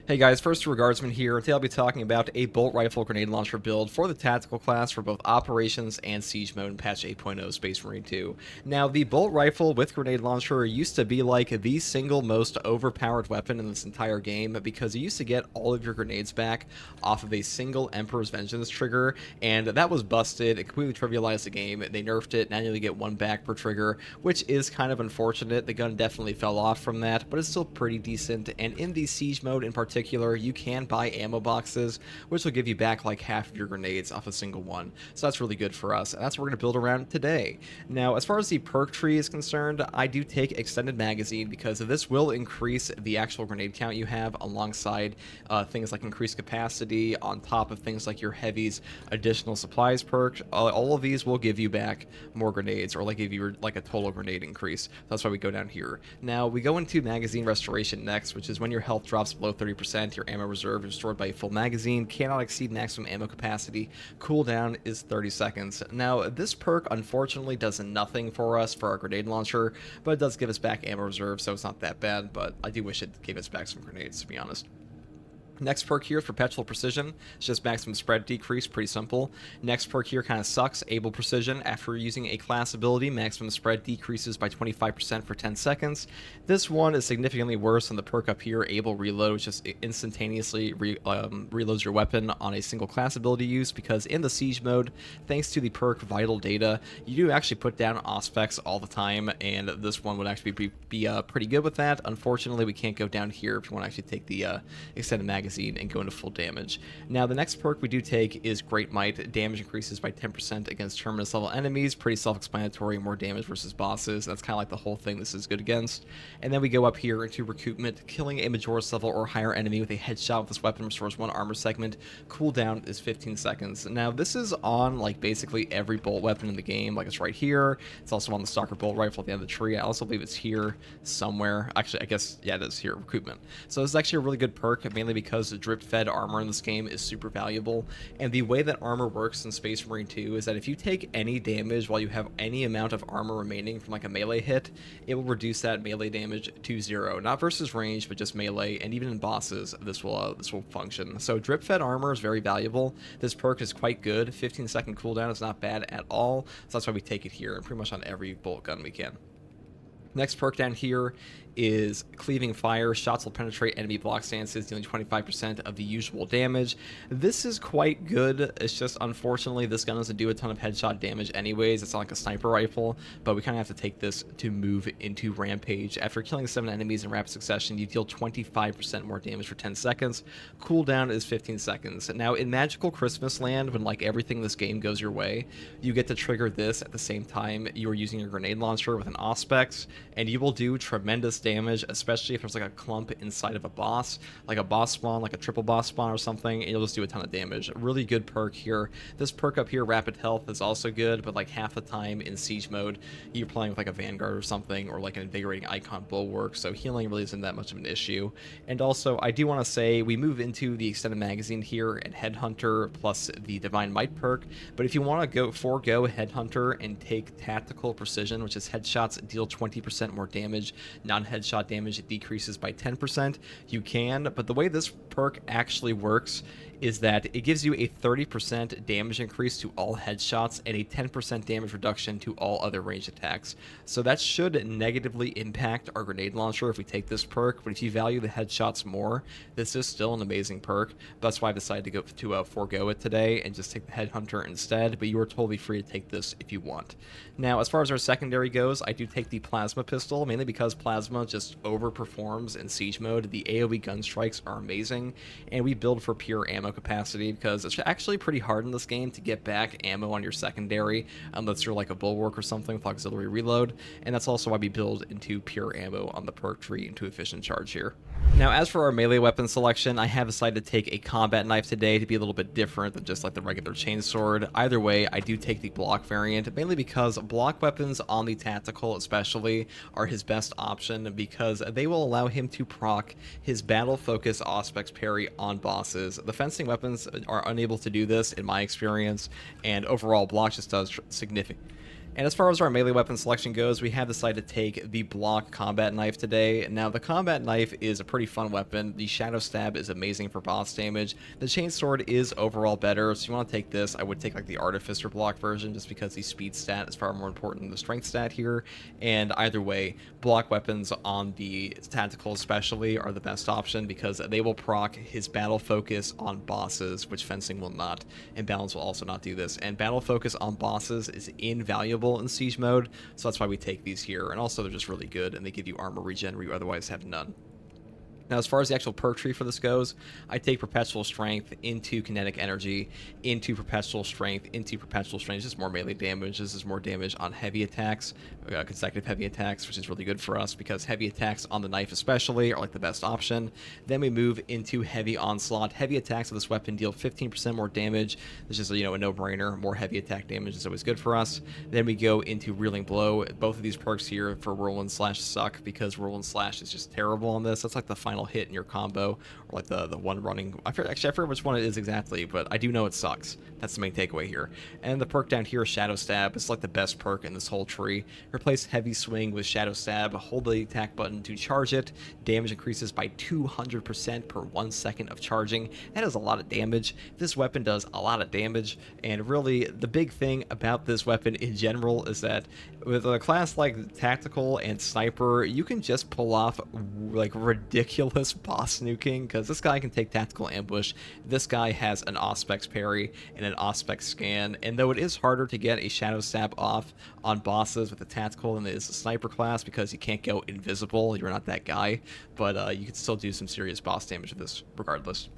Hey guys, first Regardsman here. Today I'll be talking about a bolt rifle grenade launcher build for the tactical class for both operations and siege mode in patch 8.0 Space Marine 2. Now, the bolt rifle with grenade launcher used to be like the single most overpowered weapon in this entire game because you used to get all of your grenades back off of a single Emperor's Vengeance trigger, and that was busted. It completely trivialized the game. They nerfed it. Now you only get one back per trigger, which is kind of unfortunate. The gun definitely fell off from that, but it's still pretty decent. And in the siege mode in particular, you can buy ammo boxes, which will give you back like half of your grenades off a single one. So that's really good for us, and that's what we're going to build around today. Now, as far as the perk tree is concerned, I do take extended magazine because this will increase the actual grenade count you have alongside things like increased capacity, on top of things like your heavies, additional supplies perk. All of these will give you back more grenades, or like give you like a total grenade increase. That's why we go down here. Now, we go into magazine restoration next, which is when your health drops below 30%. Your ammo reserve is restored by a full magazine, cannot exceed maximum ammo capacity, cooldown is 30 seconds. Now, this perk unfortunately does nothing for us for our grenade launcher, but it does give us back ammo reserve, so it's not that bad, but I do wish it gave us back some grenades, to be honest. Next perk here is Perpetual Precision. It's just maximum spread decrease, pretty simple. Next perk here kind of sucks, Able Precision. After using a class ability, maximum spread decreases by 25% for 10 seconds. This one is significantly worse than the perk up here, Able Reload, which just instantaneously reloads your weapon on a single class ability use, because in the siege mode, thanks to the perk Vital Data, you do actually put down Auspex all the time, and this one would actually be pretty good with that. Unfortunately, we can't go down here if you want to actually take the extended magazine and go into full damage. Now, the next perk we do take is Great Might. Damage increases by 10% against Terminus level enemies. Pretty self-explanatory, more damage versus bosses. That's kind of like the whole thing this is good against. And then we go up here into Recoupment. Killing a Majoris level or higher enemy with a headshot with this weapon restores 1 armor segment. Cooldown is 15 seconds. Now, this is on like basically every bolt weapon in the game. Like, it's right here. It's also on the Stalker bolt rifle at the end of the tree. I also believe it's here somewhere. Actually, I guess, yeah, it is here, Recoupment. So this is actually a really good perk, mainly because the drip fed armor in this game is super valuable, and the way that armor works in Space Marine 2 is that if you take any damage while you have any amount of armor remaining from like a melee hit, it will reduce that melee damage to 0, not versus range but just melee, and even in bosses this will function. So drip fed armor is very valuable. This perk is quite good. 15-second cooldown is not bad at all, so that's why we take it here and pretty much on every bolt gun we can. Next perk down here is Cleaving Fire. Shots will penetrate enemy block stances, dealing 25% of the usual damage. This is quite good. It's just, unfortunately, this gun doesn't do a ton of headshot damage anyways. It's not like a sniper rifle, but we kind of have to take this to move into Rampage. After killing 7 enemies in rapid succession, you deal 25% more damage for 10 seconds. Cooldown is 15 seconds. Now, in Magical Christmas Land, when like everything in this game goes your way, you get to trigger this at the same time you are using your grenade launcher with an Auspex, and you will do tremendous damage, especially if there's like a clump inside of a boss, like a boss spawn, like a triple boss spawn or something, and you'll just do a ton of damage. Really good perk here. This perk up here, Rapid Health, is also good, but like half the time in siege mode, you're playing with like a Vanguard or something, or like an Invigorating Icon Bulwark, so healing really isn't that much of an issue. And also, I do want to say, we move into the extended magazine here and Headhunter plus the Divine Might perk, but if you want to forego Headhunter and take Tactical Precision, which is headshots deal 20% more damage, non-headshot damage, it decreases by 10%, you can, but the way this perk actually works is that it gives you a 30% damage increase to all headshots and a 10% damage reduction to all other ranged attacks. So that should negatively impact our grenade launcher if we take this perk, but if you value the headshots more, this is still an amazing perk. That's why I decided to go to forego it today and just take the Headhunter instead, but you are totally free to take this if you want. Now, as far as our secondary goes, I do take the Plasma Pistol, mainly because Plasma just overperforms in siege mode. The AoE gun strikes are amazing, and we build for pure ammo capacity because it's actually pretty hard in this game to get back ammo on your secondary unless you're like a Bulwark or something with auxiliary reload, and that's also why we build into pure ammo on the perk tree into efficient charge here. Now, as for our melee weapon selection, I have decided to take a combat knife today to be a little bit different than just like the regular chainsword. Either way, I do take the block variant, mainly because block weapons on the tactical especially are his best option because they will allow him to proc his battle focus Auspex parry on bosses. The fencing weapons are unable to do this in my experience, and overall block just does significant And as far as our melee weapon selection goes, we have decided to take the block combat knife today. Now, the combat knife is a pretty fun weapon. The Shadow Stab is amazing for boss damage. The Chainsword is overall better, so you want to take this. I would take like the Artificer block version just because the speed stat is far more important than the strength stat here. And either way, block weapons on the tactical especially are the best option because they will proc his battle focus on bosses, which fencing will not, and balance will also not do this. And battle focus on bosses is invaluable in siege mode, so that's why we take these here. And also they're just really good, and they give you armor regen where you otherwise have none. Now, as far as the actual perk tree for this goes, I take Perpetual Strength into Kinetic Energy, into Perpetual Strength, into Perpetual Strength. This is more melee damage. This is more damage on heavy attacks, consecutive heavy attacks, which is really good for us because heavy attacks on the knife especially are like the best option. Then we move into Heavy Onslaught. Heavy attacks of this weapon deal 15% more damage. This is, a no-brainer. More heavy attack damage is always good for us. Then we go into Reeling Blow. Both of these perks here for Whirlwind Slash suck because Whirlwind Slash is just terrible on this. That's like the final hit in your combo, or like the one running. I forget which one it is exactly, but I do know it sucks. That's the main takeaway here. And the perk down here, Shadow Stab, is like the best perk in this whole tree. Replace Heavy Swing with Shadow Stab. Hold the attack button to charge it. Damage increases by 200% per 1 second of charging. That is a lot of damage. This weapon does a lot of damage, and really the big thing about this weapon in general is that with a class like Tactical and Sniper, you can just pull off like ridiculous boss nuking because this guy can take Tactical Ambush. This guy has an Auspex parry and an Auspex scan, and though it is harder to get a Shadow Stab off on bosses with a Tactical than it is a Sniper class because you can't go invisible, you're not that guy, but you can still do some serious boss damage with this regardless.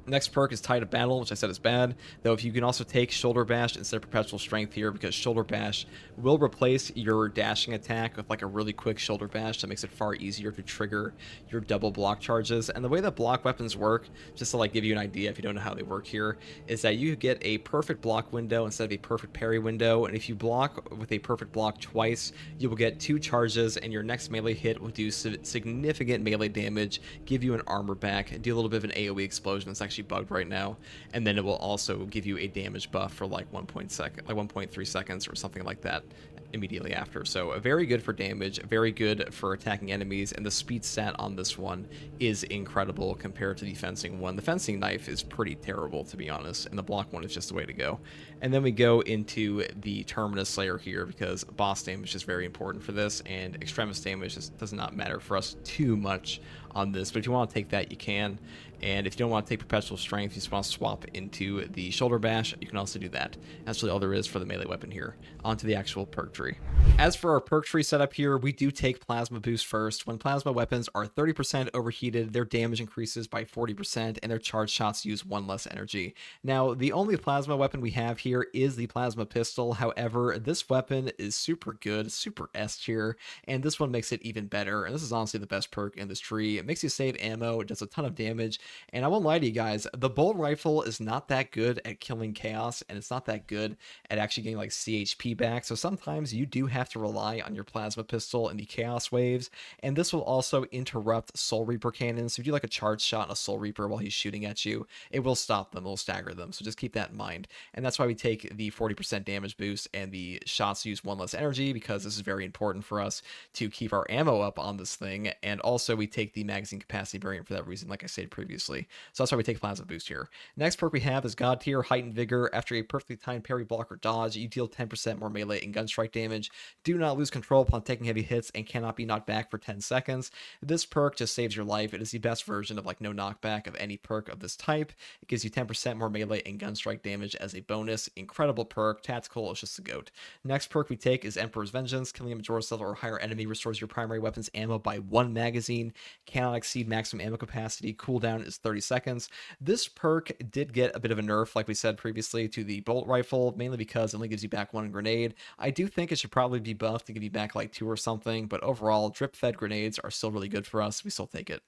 Next perk is Tide of Battle, which I said is bad, though if you can also take Shoulder Bash instead of Perpetual Strength here, because Shoulder Bash will replace your dashing attack with like a really quick Shoulder Bash that makes it far easier to trigger your double block charges. And the way that block weapons work, just to like give you an idea if you don't know how they work here, is that you get a perfect block window instead of a perfect parry window, and if you block with a perfect block twice, you will get 2 charges, and your next melee hit will do significant melee damage, give you an armor back, do a little bit of an AoE explosion that's actually bugged right now, and then it will also give you a damage buff for like 1.3 seconds or something like that immediately after. So very good for damage, very good for attacking enemies, and the speed stat on this one is incredible compared to the fencing one. The fencing knife is pretty terrible, to be honest, and the block one is just the way to go. And then we go into the Terminus Slayer here because boss damage is very important for this, and Extremis damage just does not matter for us too much on this, but if you want to take that, you can. And if you don't want to take Perpetual Strength, you just want to swap into the Shoulder Bash, you can also do that. That's really all there is for the melee weapon here. Onto the actual perk tree. As for our perk tree setup here, we do take Plasma Boost first. When plasma weapons are 30% overheated, their damage increases by 40%, and their charge shots use 1 less energy. Now, the only plasma weapon we have here is the Plasma Pistol. However, this weapon is super good, super S tier, and this one makes it even better. And this is honestly the best perk in this tree. It makes you save ammo, it does a ton of damage, and I won't lie to you guys, the bolt rifle is not that good at killing chaos, and it's not that good at actually getting like CHP back, so sometimes you do have to rely on your Plasma Pistol and the chaos waves, and this will also interrupt Soul Reaper cannons. So if you do like a charge shot on a Soul Reaper while he's shooting at you, it will stop them, it will stagger them, so just keep that in mind. And that's why we take the 40% damage boost and the shots use 1 less energy, because this is very important for us to keep our ammo up on this thing, and also we take the magazine capacity variant for that reason, like I said previously. So that's why we take Plasma Boost here. Next perk we have is God Tier, Heightened Vigor. After a perfectly timed parry, block, or dodge, you deal 10% more melee and gun strike damage. Do not lose control upon taking heavy hits and cannot be knocked back for 10 seconds. This perk just saves your life. It is the best version of like no knockback of any perk of this type. It gives you 10% more melee and gun strike damage as a bonus. Incredible perk. Tactical is just the goat. Next perk we take is Emperor's Vengeance. Killing a Major's level or higher enemy restores your primary weapon's ammo by 1 magazine. Cannot exceed maximum ammo capacity. Cooldown is 30 seconds. This perk did get a bit of a nerf, like we said previously, to the bolt rifle, mainly because it only gives you back 1 grenade. I do think it should probably be buffed to give you back like 2 or something, but overall, drip-fed grenades are still really good for us. We still take it.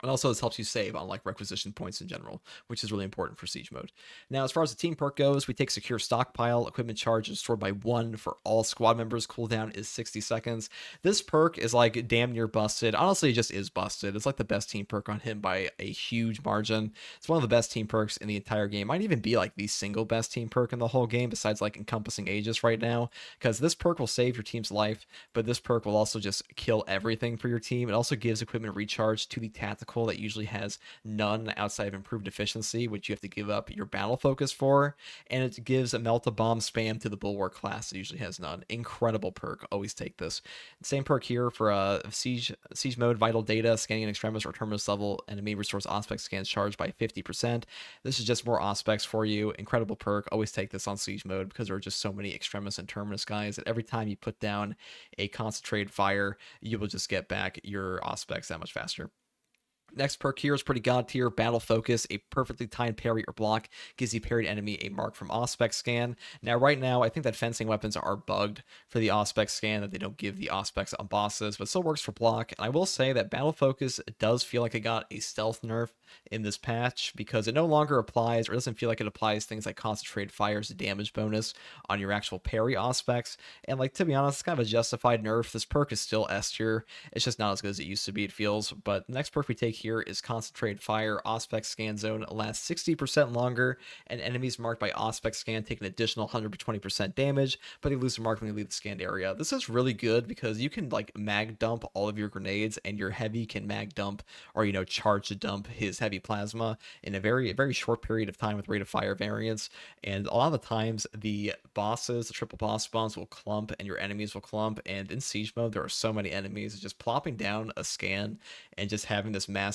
And also, this helps you save on like requisition points in general, which is really important for siege mode. Now, as far as the team perk goes, we take secure stockpile. Equipment charge is stored by 1 for all squad members. Cooldown is 60 seconds. This perk is like damn near busted. Honestly, it just is busted. It's like the best team perk on him by a huge margin. It's one of the best team perks in the entire game. Might even be like the single best team perk in the whole game, besides like encompassing Aegis right now, because this perk will save your team's life, but this perk will also just kill everything for your team. It also gives equipment recharge to the tactical that usually has none outside of improved efficiency, which you have to give up your battle focus for, and it gives a melt a bomb spam to the bulwark class that usually has none. Incredible perk. Always take this. Same perk here for siege mode. Vital data scanning an extremis or terminus level enemy restores auspex scans charged by 50%. This is just more auspex for you. Incredible perk. Always take this on siege mode because there are just so many extremis and terminus guys that every time you put down a concentrated fire, you will just get back your auspex that much faster. Next perk here is pretty god tier. Battle Focus, a perfectly timed parry or block, gives the parried enemy a mark from Auspex scan. Now, right now, I think that fencing weapons are bugged for the Auspex scan, that they don't give the Auspex on bosses, but still works for block. And I will say that Battle Focus does feel like it got a stealth nerf in this patch, because it no longer applies, or doesn't feel like it applies things like Concentrated Fire's damage bonus on your actual parry Auspex. And like, to be honest, it's kind of a justified nerf. This perk is still S tier. It's just not as good as it used to be, it feels. But the next perk we take here is Concentrated Fire. Auspex scan zone lasts 60% longer, and enemies marked by Auspex scan take an additional 120% damage, but they lose the mark when they leave the scanned area. This is really good because you can like mag dump all of your grenades, and your heavy can mag dump, or charge to dump his heavy plasma in a very short period of time with rate of fire variance. And a lot of the times the bosses, the triple boss spawns, will clump and your enemies will clump, and in siege mode there are so many enemies. Just plopping down a scan and just having this massive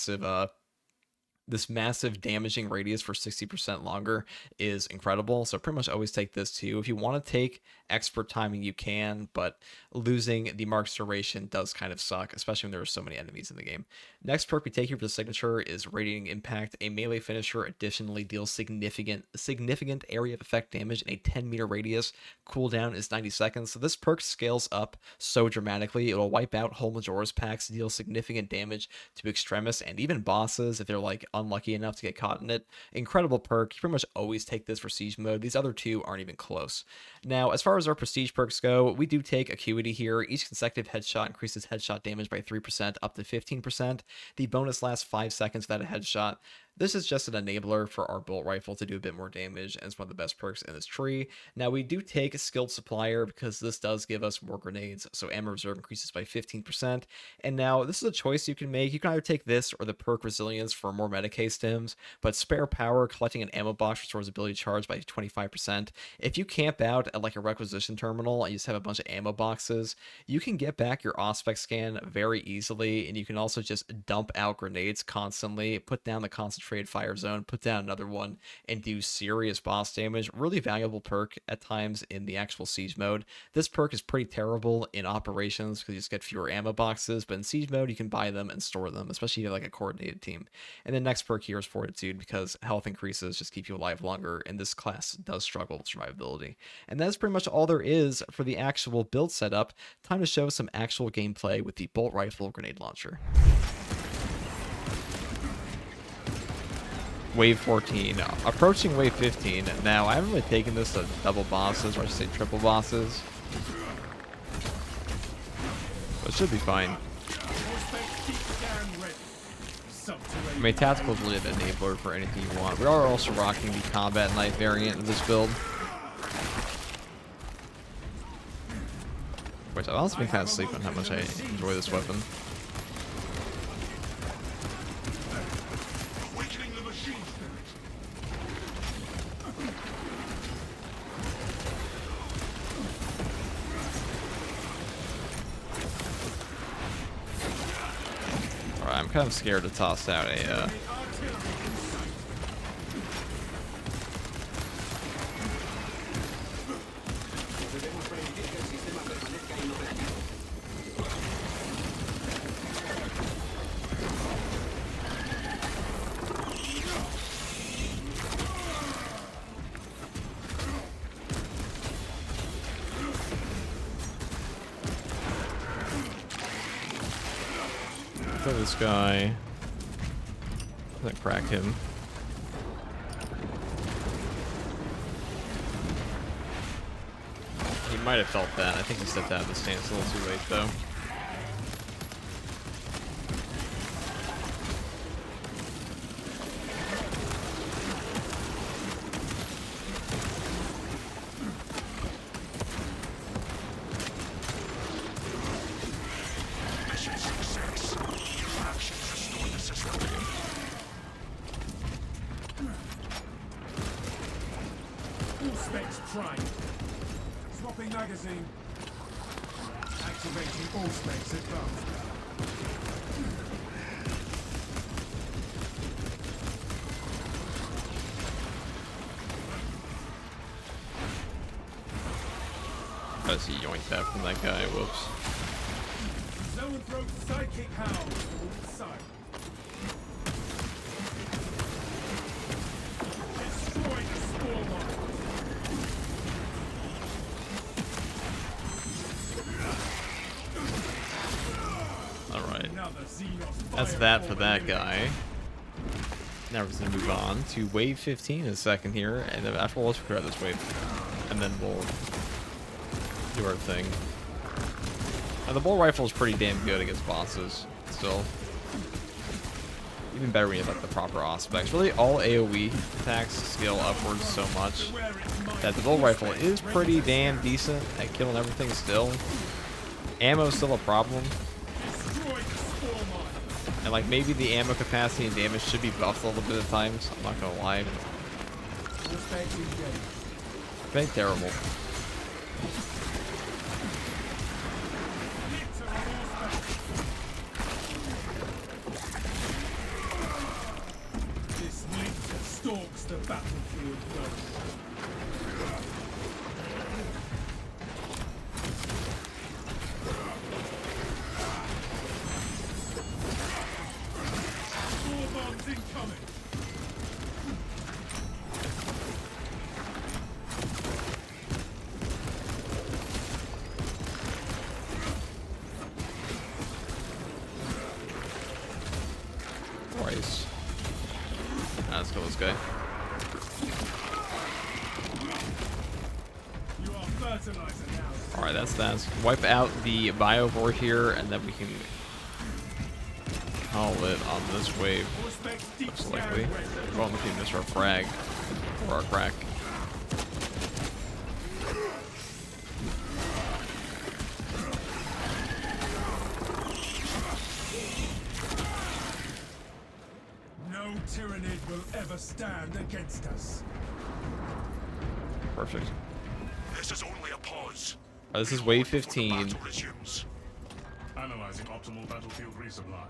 damaging radius for 60% longer is incredible. So pretty much always take this too. If you want to take expert timing, you can, but losing the mark's duration does kind of suck, especially when there are so many enemies in the game. Next perk we take here for the signature is Radiating Impact. A melee finisher additionally deals significant area of effect damage in a 10-meter radius. Cooldown is 90 seconds. So this perk scales up so dramatically. It will wipe out whole Majora's packs, deal significant damage to extremis and even bosses if they're like unlucky enough to get caught in it. Incredible perk. You pretty much always take this for siege mode. These other two aren't even close. Now, as far as our prestige perks go, we do take Acuity here. Each consecutive headshot increases headshot damage by 3% up to 15%. The bonus lasts 5 seconds without a headshot. This is just an enabler for our bolt rifle to do a bit more damage, and it's one of the best perks in this tree. Now, we do take a Skilled Supplier because this does give us more grenades, so ammo reserve increases by 15%. And now, this is a choice you can make. You can either take this or the perk Resilience for more Medicae stims, but Spare Power, collecting an ammo box, restores ability charge by 25%. If you camp out at like a requisition terminal and you just have a bunch of ammo boxes, you can get back your Auspex scan very easily, and you can also just dump out grenades constantly, put down the concentrated fire zone, put down another one, and do serious boss damage. Really valuable perk at times in the actual siege mode. This perk is pretty terrible in operations because you just get fewer ammo boxes, but in siege mode you can buy them and store them, especially if you have like a coordinated team. And the next perk here is Fortitude, because health increases just keep you alive longer, and this class does struggle with survivability. And that's pretty much all there is for the actual build setup. Time to show some actual gameplay with the bolt rifle grenade launcher. Wave 14, approaching wave 15. Now, I haven't really taken this to double bosses, or I should say triple bosses. But it should be fine. I mean, tactical is really an enabler for anything you want. We are also rocking the combat knife variant of this build, which I've also been kind of asleep on how much I enjoy this weapon. I'm kind of scared to toss out a this guy. Gonna crack him. He might have felt that. I think he stepped out of the stance a little too late, though. Prime. Swapping magazine. Activating all specs advanced. As he yoinked that from that guy, whoops. Zone throws sidekick hound towards side. Destroy the spore mine. Alright. Another Xenos That's that for that guy. Now we're just gonna move on to wave 15 in a second here, and then after we'll clear out this wave. And then we'll do our thing. Now the bull rifle is pretty damn good against bosses, still. Even better when you have like the proper aspects. Really all AoE attacks scale upwards so much that the bull rifle is pretty damn decent at killing everything still. Ammo's still a problem. And like maybe the ammo capacity and damage should be buffed a little bit at times. I'm not gonna lie. Pretty terrible. This ninja stalks the battlefield though. Incoming. Twice. Let's kill this guy. You are fertilizer now. Alright, that's that. Wipe out the Biovore here, and then we can call it on this wave. Most likely. Well, we can miss our frag or our crack. No Tyranid will ever stand against us. Perfect. This is only a pause. This is wave 15. Battle resumes. Analyzing optimal battlefield resupply.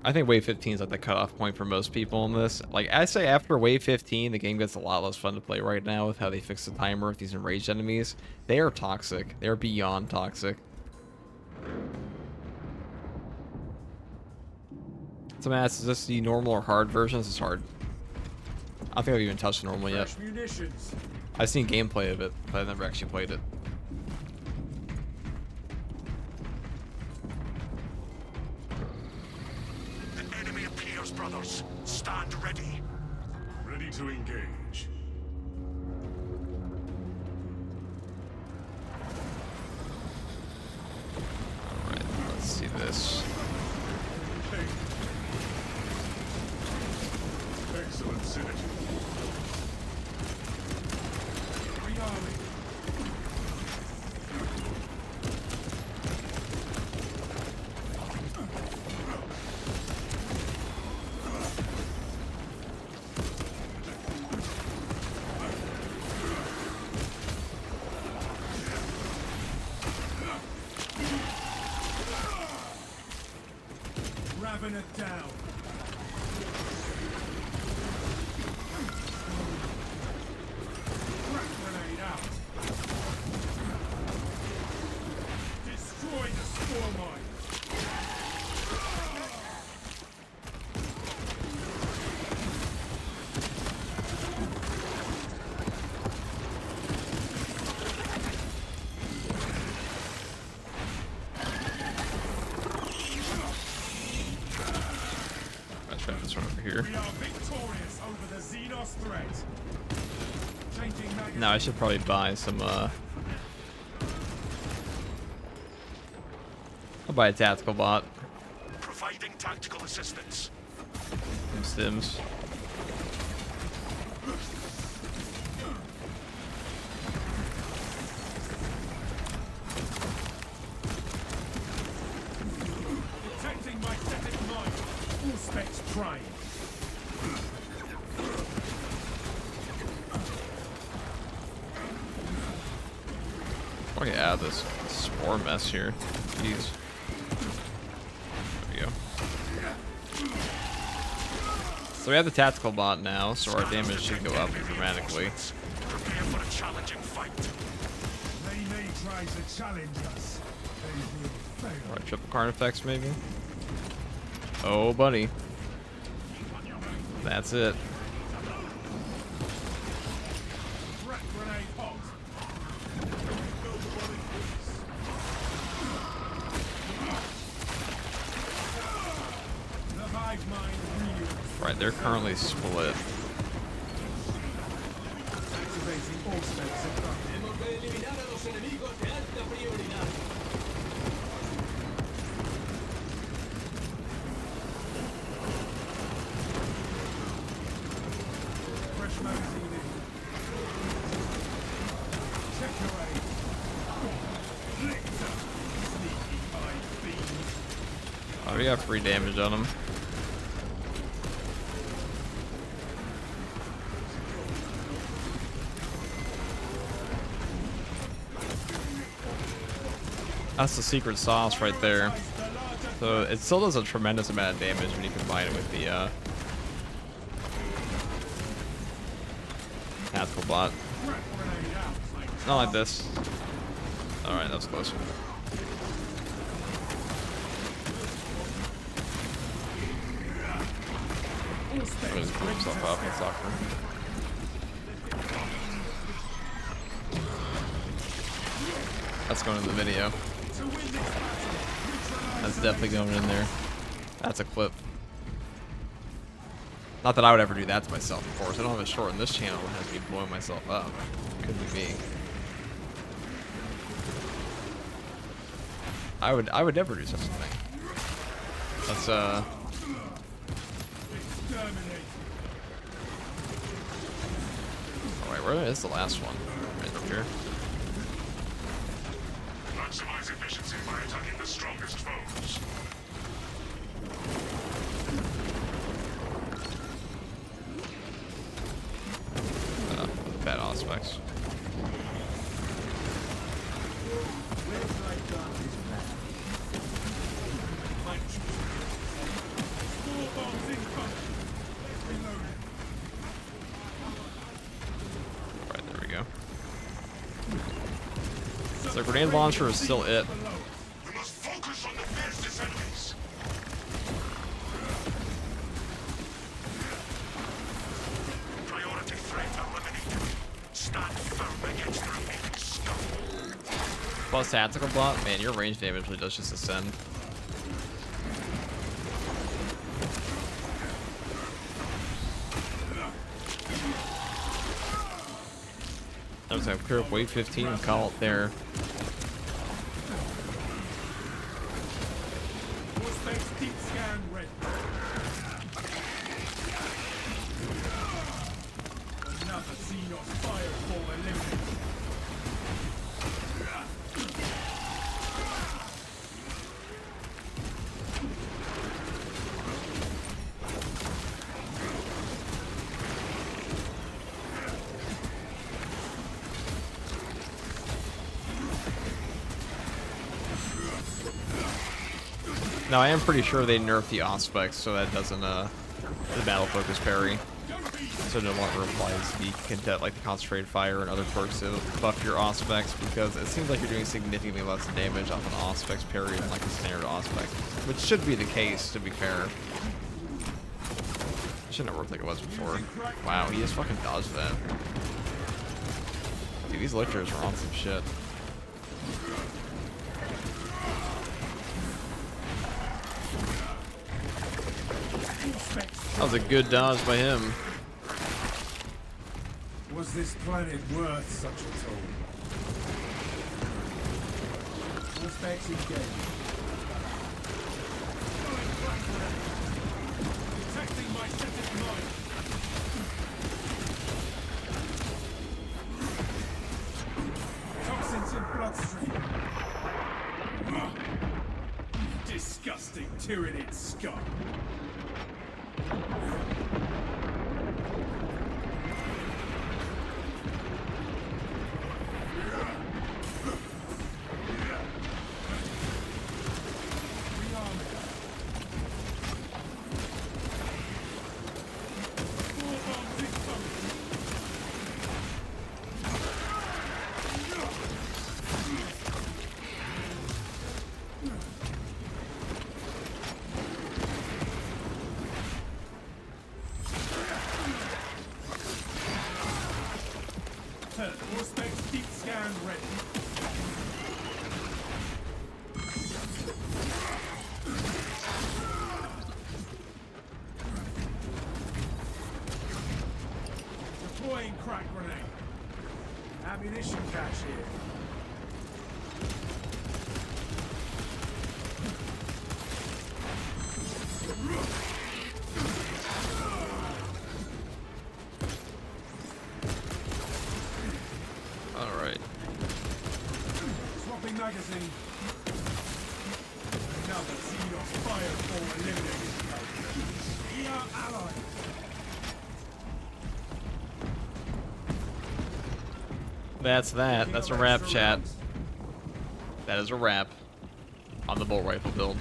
I think wave 15 is like the cutoff point for most people in this. Like I say, after wave 15, the game gets a lot less fun to play right now with how they fix the timer with these enraged enemies. They are toxic. They are beyond toxic. So man, is this the normal or hard version? This is hard. I don't think I've even touched normal yet. Fresh munitions. I've seen gameplay of it, but I've never actually played it. The enemy appears, brothers. Stand ready. Ready to engage. Alright, let's see this. Excellent synergy. Rearming. Ravener down. Crack grenade out. Destroy the spore mine. Check this one over here. We are victorious over the Xenos threat. Changing magazine. Now I should probably buy some. I'll buy a tactical bot. Providing tactical assistance. Some stims. Detecting my static mind. All specs prime. Oh yeah, this spore mess here. Jeez. There we go. So we have the tactical bot now, so our damage should go up dramatically. Prepare for a challenging fight. They may try to challenge us. They will fail. Alright, triple card effects maybe. Oh buddy. That's it. Threat grenade hot. The hive mind reels. Right, they're currently split. Activating all specs at front. Fresh magazine in. Check your aim. Lictor. Sneaky hive fiends. Oh, we got free damage on them. That's the secret sauce right there. So it still does a tremendous amount of damage when you combine it with the tactical bot. Threat grenade out. Not like this. Alright, that was close. All I'm specs gonna just pull himself up and soccer. That's going in the video. to win this battle. That's definitely going in there. That's a clip. Not that I would ever do that to myself, of course. I don't have a short on this channel that has me blowing myself up. Couldn't be me. I would never do such a thing. That's Exterminate. alright, where is the last one? Right over here. Maximize efficiency by attacking the strongest foes. Bad aspects. Four bombs incoming. Reloading. Right, there we go. So grenade launcher is still it. We must focus on the fiercest enemies. Priority threat eliminated. Stand firm against the remaining scum. Plus tactical bot, man, your range damage really does just ascend. That was a clear up wave 15 and call it there. All specs deep scan ready. Another Xenos fireball eliminated. Now I am pretty sure they nerfed the Auspex so that doesn't the battle focus parry. So no longer applies like the concentrated fire and other perks to buff your Auspex, because it seems like you're doing significantly less damage off an Auspex parry than like a standard Auspex, which should be the case to be fair. It shouldn't have worked like it was before. Wow, he just fucking dodged that. Dude, these lictors are on some shit. That was a good dodge by him. Was this planet worth such a toll? Suspects engaged. Detecting my setted mine. Toxins in bloodstream. Disgusting Tyranid scum. Prospect deep scan ready. Deploying crack grenade. Ammunition cache here. Alright. Swapping magazine. Another seed of fireball eliminated. We are allies. That's that. That's a wrap, chat. That is a wrap on the bolt rifle build.